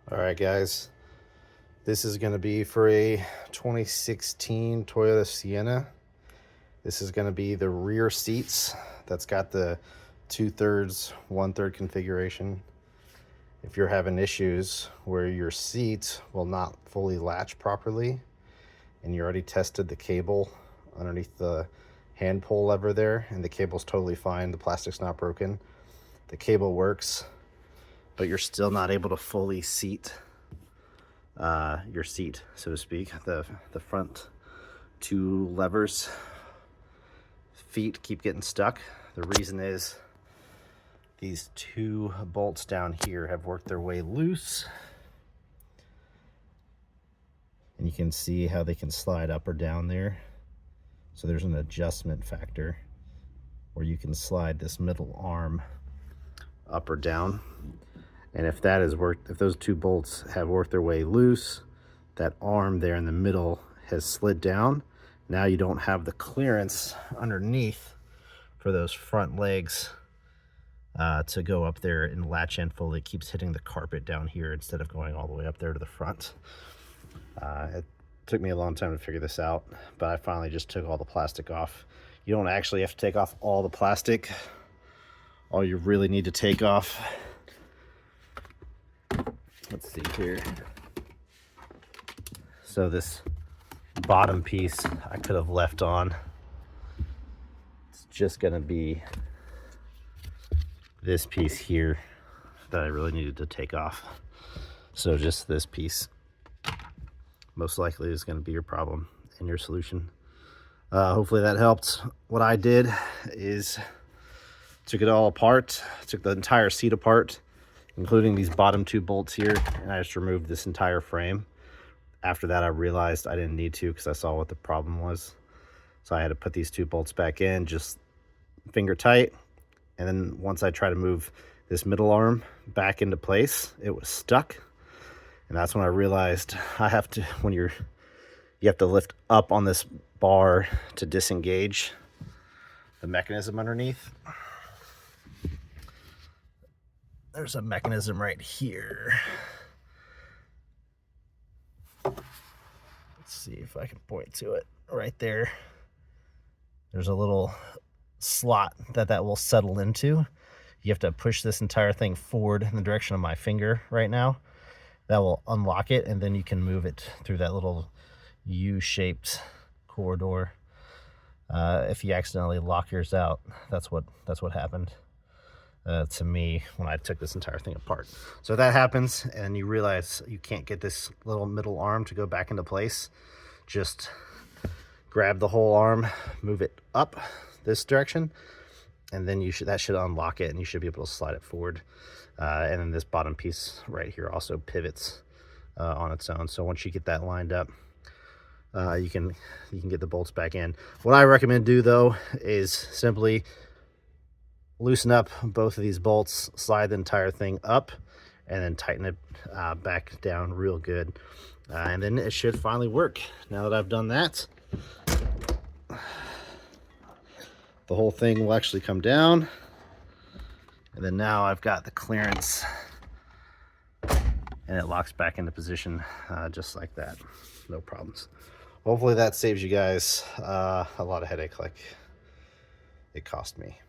All right, guys, this is going to be for a 2016 Toyota Sienna. This is going to be the rear seats. That's got the 2/3, 1/3 configuration. If you're having issues where your seat will not fully latch properly and you already tested the cable underneath the hand pull lever there and the cable's totally fine, the plastic's not broken, the cable works, but you're still not able to fully seat your seat, so to speak. The front two levers feet keep getting stuck. The reason is these two bolts down here have worked their way loose, and you can see how they can slide up or down there. So there's an adjustment factor where you can slide this middle arm up or down. And if that has worked, if those two bolts have worked their way loose, that arm there in the middle has slid down. Now you don't have the clearance underneath for those front legs to go up there and latch in fully. It keeps hitting the carpet down here instead of going all the way up there to the front. It took me a long time to figure this out, but I finally just took all the plastic off. You don't actually have to take off all the plastic. All you really need to take off, let's see here. So this bottom piece I could have left on. It's just gonna be this piece here that I really needed to take off. So just this piece most likely is gonna be your problem and your solution. Hopefully that helped. What I did is took it all apart, took the entire seat apart, including these bottom two bolts here, and I just removed this entire frame. After that, I realized I didn't need to because I saw what the problem was. So I had to put these two bolts back in, just finger tight. And then once I tried to move this middle arm back into place, it was stuck. And that's when I realized I have to, you have to lift up on this bar to disengage the mechanism underneath. There's a mechanism right here. Let's see if I can point to it. Right there. There's a little slot that will settle into. You have to push this entire thing forward in the direction of my finger right now. That will unlock it, and then you can move it through that little U-shaped corridor. If you accidentally lock yours out, that's what happened to me when I took this entire thing apart. So if that happens and you realize you can't get this little middle arm to go back into place, just grab the whole arm, move it up this direction, and then that should unlock it, and you should be able to slide it forward. And then this bottom piece right here also pivots on its own. So once you get that lined up, you can get the bolts back in. What I recommend do though is simply loosen up both of these bolts, slide the entire thing up, and then tighten it back down real good. And then it should finally work. Now that I've done that, the whole thing will actually come down. And then now I've got the clearance and it locks back into position just like that. No problems. Hopefully that saves you guys a lot of headache like it cost me.